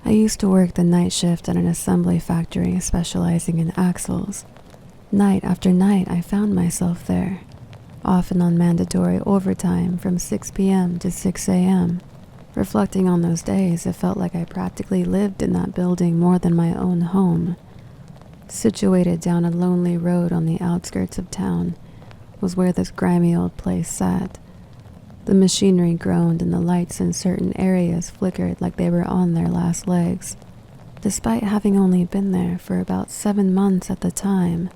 I used to work the night shift at an assembly factory specializing in axles. Night after night, I found myself there, often on mandatory overtime from 6 p.m. to 6 a.m. Reflecting on those days, it felt like I practically lived in that building more than my own home. Situated down a lonely road on the outskirts of town was where this grimy old place sat. The machinery groaned and the lights in certain areas flickered like they were on their last legs. Despite having only been there for about 7 months at the time,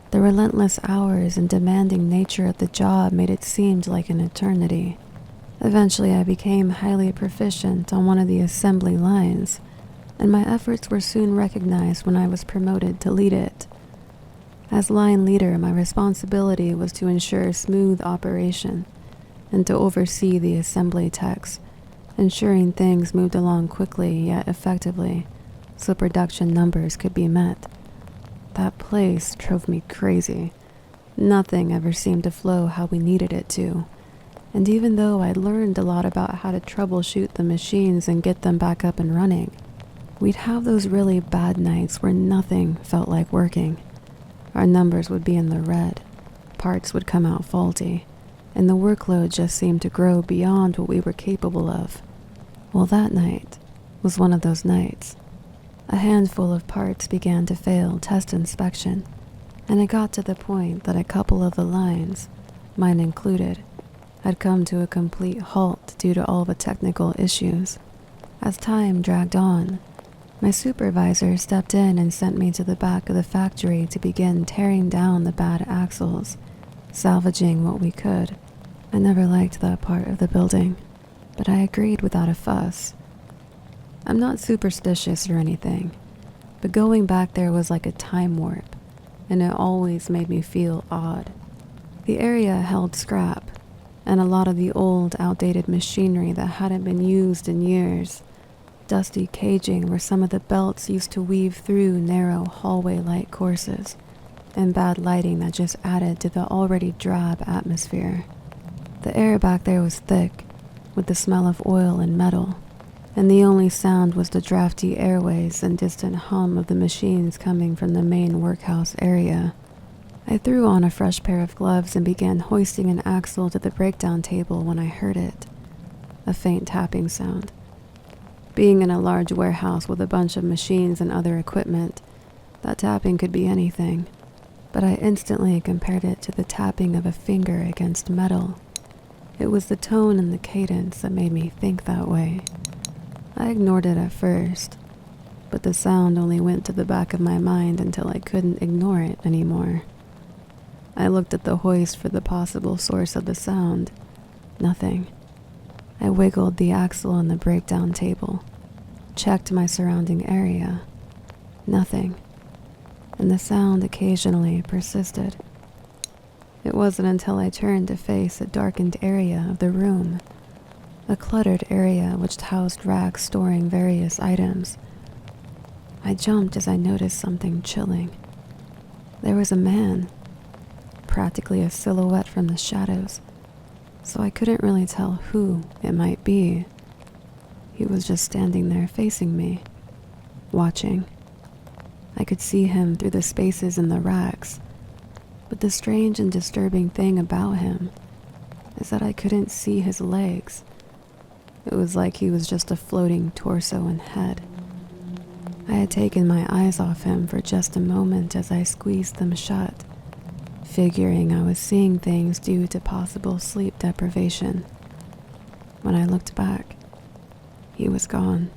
the relentless hours and demanding nature of the job made it seem like an eternity. Eventually, I became highly proficient on one of the assembly lines, and my efforts were soon recognized when I was promoted to lead it. As line leader, my responsibility was to ensure smooth operation and to oversee the assembly techs, ensuring things moved along quickly yet effectively so production numbers could be met. That place drove me crazy. Nothing ever seemed to flow how we needed it to, and even though I'd learned a lot about how to troubleshoot the machines and get them back up and running, we'd have those really bad nights where nothing felt like working. Our numbers would be in the red, parts would come out faulty, and the workload just seemed to grow beyond what we were capable of. Well, that night was one of those nights. A handful of parts began to fail test inspection, and it got to the point that a couple of the lines, mine included, had come to a complete halt due to all the technical issues. As time dragged on, my supervisor stepped in and sent me to the back of the factory to begin tearing down the bad axles, salvaging what we could. I never liked that part of the building, but I agreed without a fuss. I'm not superstitious or anything, but going back there was like a time warp, and it always made me feel odd. The area held scrap, and a lot of the old, outdated machinery that hadn't been used in years. Dusty caging where some of the belts used to weave through narrow hallway-like courses, and bad lighting that just added to the already drab atmosphere. The air back there was thick, with the smell of oil and metal, and the only sound was the drafty airways and distant hum of the machines coming from the main workhouse area. I threw on a fresh pair of gloves and began hoisting an axle to the breakdown table when I heard it. A faint tapping sound. Being in a large warehouse with a bunch of machines and other equipment, that tapping could be anything, but I instantly compared it to the tapping of a finger against metal. It was the tone and the cadence that made me think that way. I ignored it at first, but the sound only went to the back of my mind until I couldn't ignore it anymore. I looked at the hoist for the possible source of the sound. Nothing. I wiggled the axle on the breakdown table, checked my surrounding area. Nothing. And the sound occasionally persisted. It wasn't until I turned to face a darkened area of the room, a cluttered area which housed racks storing various items. I jumped as I noticed something chilling. There was a man, practically a silhouette from the shadows, so I couldn't really tell who it might be. He was just standing there facing me, watching. I could see him through the spaces in the racks, but the strange and disturbing thing about him is that I couldn't see his legs. It was like he was just a floating torso and head. I had taken my eyes off him for just a moment as I squeezed them shut, figuring I was seeing things due to possible sleep deprivation. When I looked back, he was gone.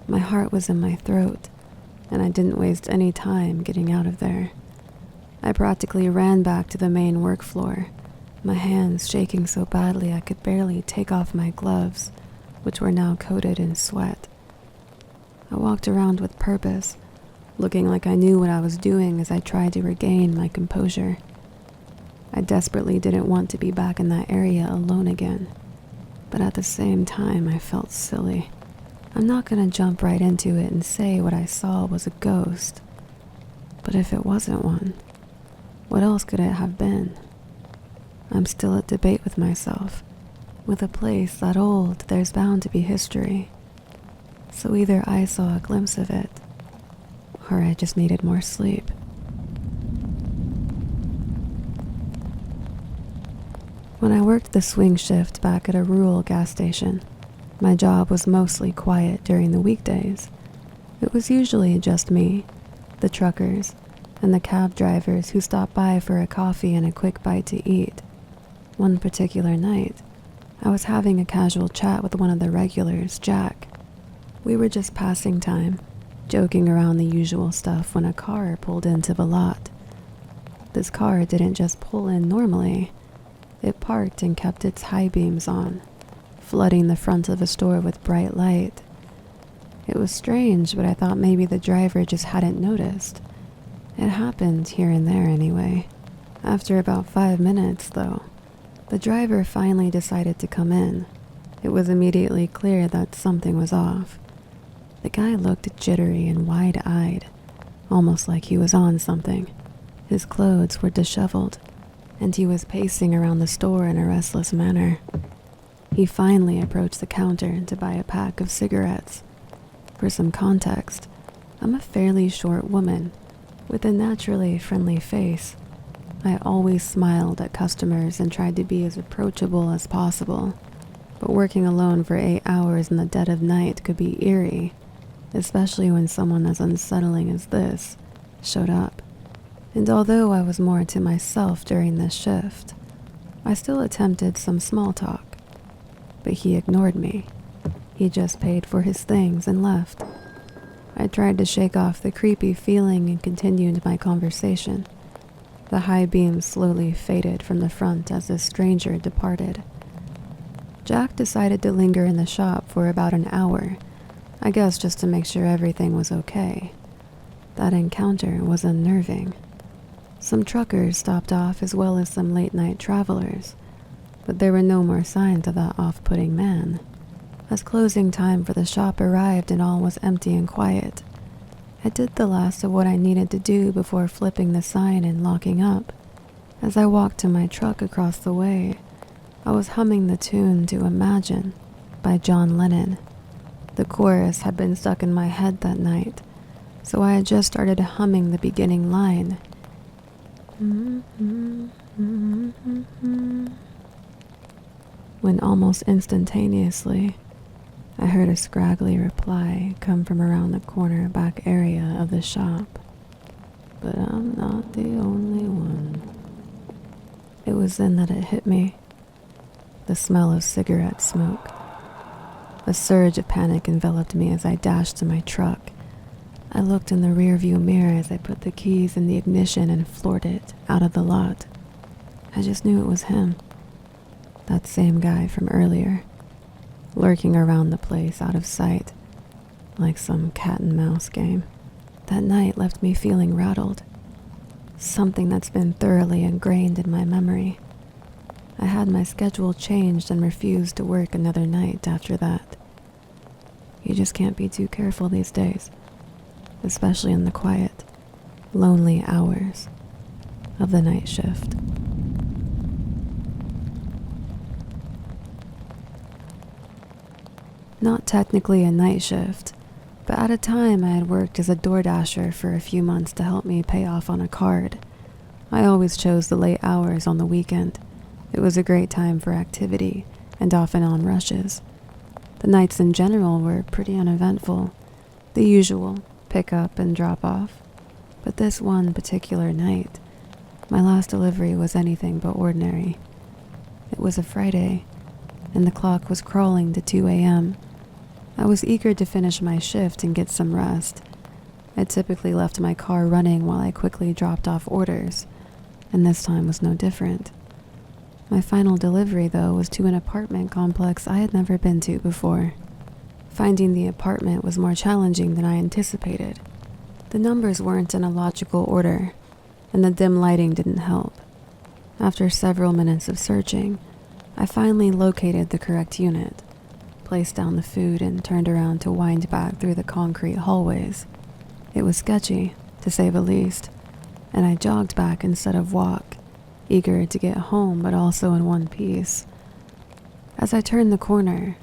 My heart was in my throat, and I didn't waste any time getting out of there. I practically ran back to the main work floor, my hands shaking so badly I could barely take off my gloves, which were now coated in sweat. I walked around with purpose, looking like I knew what I was doing as I tried to regain my composure. I desperately didn't want to be back in that area alone again, but at the same time I felt silly. I'm not gonna jump right into it and say what I saw was a ghost. But if it wasn't one, what else could it have been? I'm still at debate with myself. With a place that old, there's bound to be history. So either I saw a glimpse of it, or I just needed more sleep. When I worked the swing shift back at a rural gas station, my job was mostly quiet during the weekdays. It was usually just me, the truckers, and the cab drivers who stopped by for a coffee and a quick bite to eat. One particular night, I was having a casual chat with one of the regulars, Jack. We were just passing time, joking around the usual stuff when a car pulled into the lot. This car didn't just pull in normally. It parked and kept its high beams on, flooding the front of the store with bright light. It was strange, but I thought maybe the driver just hadn't noticed. It happened here and there anyway. After about 5 minutes, though, the driver finally decided to come in. It was immediately clear that something was off. The guy looked jittery and wide-eyed, almost like he was on something. His clothes were disheveled, and he was pacing around the store in a restless manner. He finally approached the counter to buy a pack of cigarettes. For some context, I'm a fairly short woman with a naturally friendly face. I always smiled at customers and tried to be as approachable as possible, but working alone for 8 hours in the dead of night could be eerie, especially when someone as unsettling as this showed up. And although I was more to myself during this shift, I still attempted some small talk. But he ignored me. He just paid for his things and left. I tried to shake off the creepy feeling and continued my conversation. The high beam slowly faded from the front as the stranger departed. Jack decided to linger in the shop for about an hour, I guess just to make sure everything was okay. That encounter was unnerving. Some truckers stopped off as well as some late-night travelers, but there were no more signs of that off-putting man. As closing time for the shop arrived and all was empty and quiet, I did the last of what I needed to do before flipping the sign and locking up. As I walked to my truck across the way, I was humming the tune to Imagine by John Lennon. The chorus had been stuck in my head that night, so I had just started humming the beginning line. When almost instantaneously, I heard a scraggly reply come from around the corner back area of the shop. But I'm not the only one. It was then that it hit me. The smell of cigarette smoke. A surge of panic enveloped me as I dashed to my truck. I looked in the rearview mirror as I put the keys in the ignition and floored it out of the lot. I just knew it was him. That same guy from earlier, lurking around the place out of sight, like some cat and mouse game. That night left me feeling rattled, something that's been thoroughly ingrained in my memory. I had my schedule changed and refused to work another night after that. You just can't be too careful these days, especially in the quiet, lonely hours of the night shift. Not technically a night shift, but at a time I had worked as a DoorDasher for a few months to help me pay off on a card. I always chose the late hours on the weekend. It was a great time for activity and often on rushes. The nights in general were pretty uneventful, the usual pick up and drop off. But this one particular night, my last delivery was anything but ordinary. It was a Friday, and the clock was crawling to 2 a.m. I was eager to finish my shift and get some rest. I typically left my car running while I quickly dropped off orders, and this time was no different. My final delivery, though, was to an apartment complex I had never been to before. Finding the apartment was more challenging than I anticipated. The numbers weren't in a logical order, and the dim lighting didn't help. After several minutes of searching, I finally located the correct unit. placed down the food, and turned around to wind back through the concrete hallways. It was sketchy, to say the least, and I jogged back instead of walk, eager to get home but also in one piece. As I turned the corner,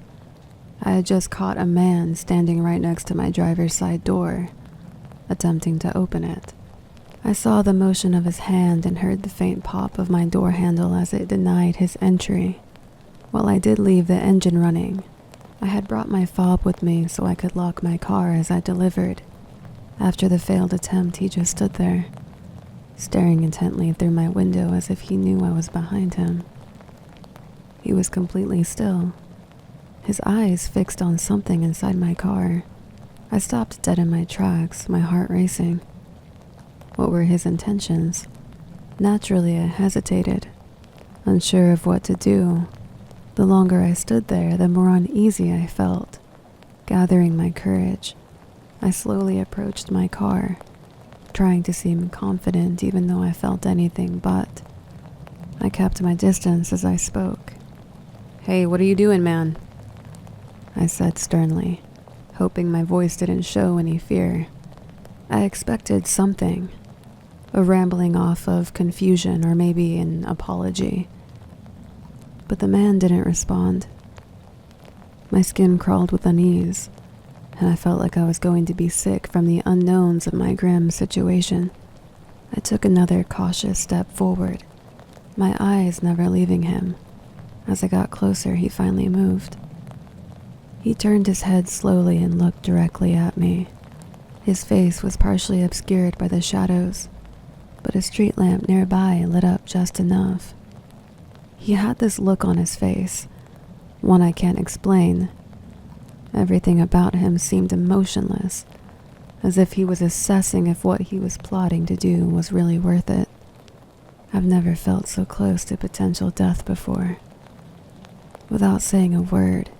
I had just caught a man standing right next to my driver's side door, attempting to open it. I saw the motion of his hand and heard the faint pop of my door handle as it denied his entry. While I did leave the engine running, I had brought my fob with me so I could lock my car as I delivered. After the failed attempt, he just stood there, staring intently through my window as if he knew I was behind him. He was completely still, his eyes fixed on something inside my car. I stopped dead in my tracks, my heart racing. What were his intentions? Naturally, I hesitated, unsure of what to do. The longer I stood there, the more uneasy I felt. Gathering my courage, I slowly approached my car, trying to seem confident even though I felt anything but. I kept my distance as I spoke. "Hey, what are you doing, man?" I said sternly, hoping my voice didn't show any fear. I expected something, a rambling off of confusion or maybe an apology. But the man didn't respond. My skin crawled with unease, and I felt like I was going to be sick from the unknowns of my grim situation. I took another cautious step forward, my eyes never leaving him. As I got closer, he finally moved. He turned his head slowly and looked directly at me. His face was partially obscured by the shadows, but a street lamp nearby lit up just enough. He had this look on his face, one I can't explain. Everything about him seemed emotionless, as if he was assessing if what he was plotting to do was really worth it. I've never felt so close to potential death before. Without saying a word,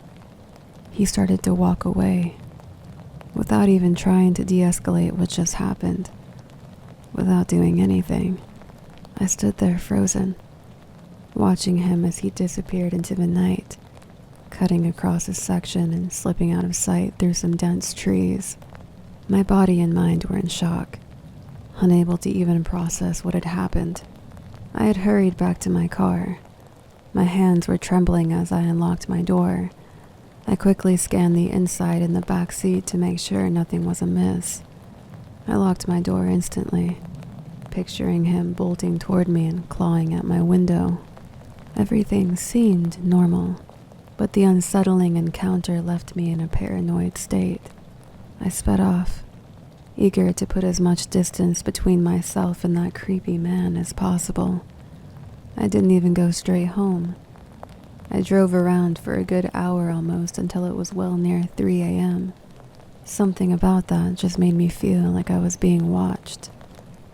he started to walk away, without even trying to de-escalate what just happened. Without doing anything, I stood there frozen, watching him as he disappeared into the night, cutting across a section and slipping out of sight through some dense trees. My body and mind were in shock, unable to even process what had happened. I had hurried back to my car. My hands were trembling as I unlocked my door. I quickly scanned the inside and the back seat to make sure nothing was amiss. I locked my door instantly, picturing him bolting toward me and clawing at my window. Everything seemed normal, but the unsettling encounter left me in a paranoid state. I sped off, eager to put as much distance between myself and that creepy man as possible. I didn't even go straight home. I drove around for a good hour almost until it was well near 3 a.m. Something about that just made me feel like I was being watched.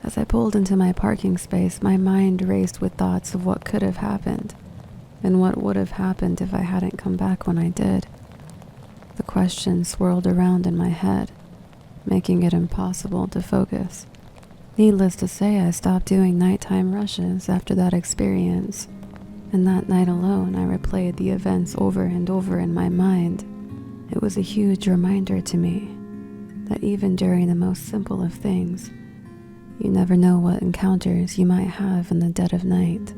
As I pulled into my parking space, my mind raced with thoughts of what could have happened, and what would have happened if I hadn't come back when I did. The questions swirled around in my head, making it impossible to focus. Needless to say, I stopped doing nighttime rushes after that experience, and that night alone I replayed the events over and over in my mind. It was a huge reminder to me that even during the most simple of things, you never know what encounters you might have in the dead of night.